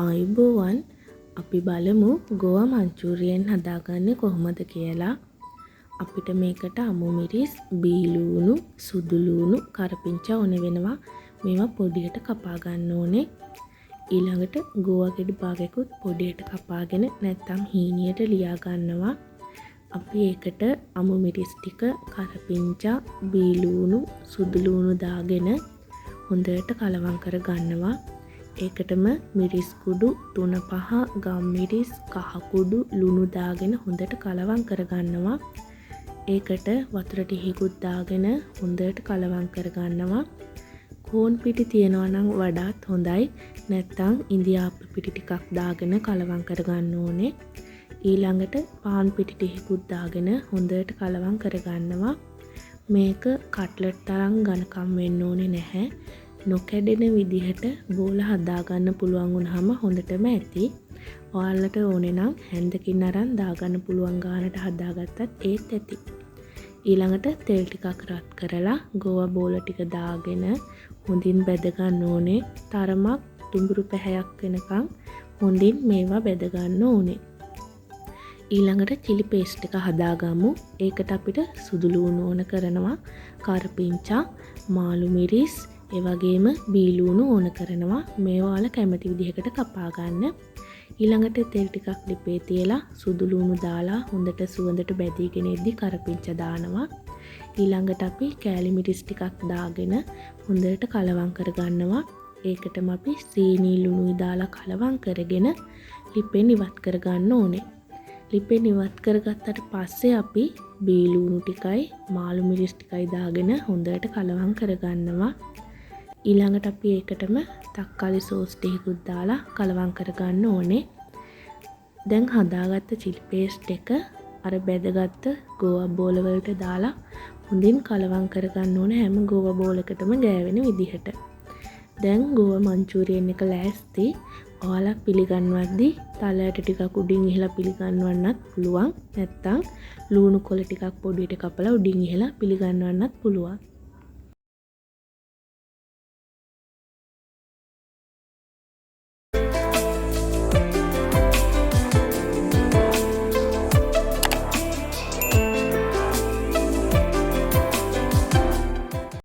ආයුබෝවන් අපි බලමු ගෝවා මංචූරියන් හදාගන්නේ කොහොමද කියලා. අපිට මේකට අමු මිරිස්, බීලූණු, සුදු ලූණු, කරපිංචා ඕන වෙනවා. මේවා පොඩියට කපා ගන්න ඕනේ. ඊළඟට ගෝවා ගෙඩි භාගයකුත් පොඩියට කපාගෙන නැත්නම් හීනියට ලියා ගන්නවා. අපි ඒකට අමු මිරිස් ටික, කරපිංචා, බීලූණු, සුදු ලූණු දාගෙන හොඳට කලවම් කර ගන්නවා. ඒකටම මිරිස් කුඩු 3-5 ගම්මිරිස් කහ කුඩු ලුණු දාගෙන හොඳට කලවම් කරගන්නවා. ඒකට වතුර ටිකකුත් දාගෙන හොඳට කලවම් කරගන්නවා. කෝන් පිටි තියනවා නම් වඩාත් හොඳයි. නැත්නම් ඉන්දියාප්ප පිටි ටිකක් දාගෙන කලවම් කරගන්න ඕනේ. ඊළඟට පාන් පිටි ටිකකුත් දාගෙන හොඳට කලවම් කරගන්නවා. මේක කට්ලට් තරම් ඝනකම් වෙන්න ඕනේ නැහැ. නොකැඩෙන විදිහට බෝල හදාගන්න පුළුවන් වුණාම හොඳටම ඇති. ඔයාලට ඕනේ නම් හැන්දකින් අරන් දාගන්න පුළුවන් ගානට හදාගත්තත් ඒත් ඇති. ඊළඟට තෙල් ටිකක් රත් කරලා ගෝවා බෝල ටික දාගෙන හොඳින් බැද ගන්න ඕනේ. තරමක් දුඹුරු පැහැයක් වෙනකන් හොඳින් මේවා බැද ගන්න ඕනේ. ඊළඟට chili paste එක හදාගමු. ඒකට අපිට සුදු ලූණු ඕන කරනවා, කරපිංචා, මාළු මිරිස්, ඒ වගේම බීලූණු ඕන කරනවා. මේවා ඔයාලා කැමති විදිහකට කපා ගන්න. ඊළඟට තෙල් ටිකක් ලිපේ තියලා සුදු ලූණු දාලා හොඳට සුවඳට බැදීගෙන ඉද්දි කරපිංචා දානවා. ඊළඟට අපි කෑලි මිරිස් ටිකක් දාගෙන හොඳට කලවම් කරගන්නවා. ඒකටම අපි සීනි ලුණුයි දාලා කලවම් කරගෙන ලිපෙන් ඉවත් කරගන්න ඕනේ. ලිපෙන් ඉවත් කරගත්තට පස්සේ අපි බීලූණු ටිකයි මාළු මිරිස් ටිකයි දාගෙන හොඳට කලවම් කරගන්නවා. ඊළඟට අපි ඒකටම තක්කාලි සෝස් ටිකකුත් දාලා කලවම් කරගන්න ඕනේ. දැන් හදාගත්ත chili paste එක අර බැදගත්ත ගෝවා බෝල වලට දාලා හොඳින් කලවම් කරගන්න ඕනේ හැම ගෝවා බෝල එකටම ගෑවෙන විදිහට. දැන් ගෝවා මංචූරියන් එක ලෑස්ති. ඔයාලා පිළිගන්නවත්දී තලයට ටිකක් උඩින් ඉහලා පිළිගන්නවන්නත් පුළුවන්. නැත්තම් ලුණු කොළ ටිකක් පොඩියට කපලා උඩින් ඉහලා පිළිගන්නවන්නත් පුළුවන්.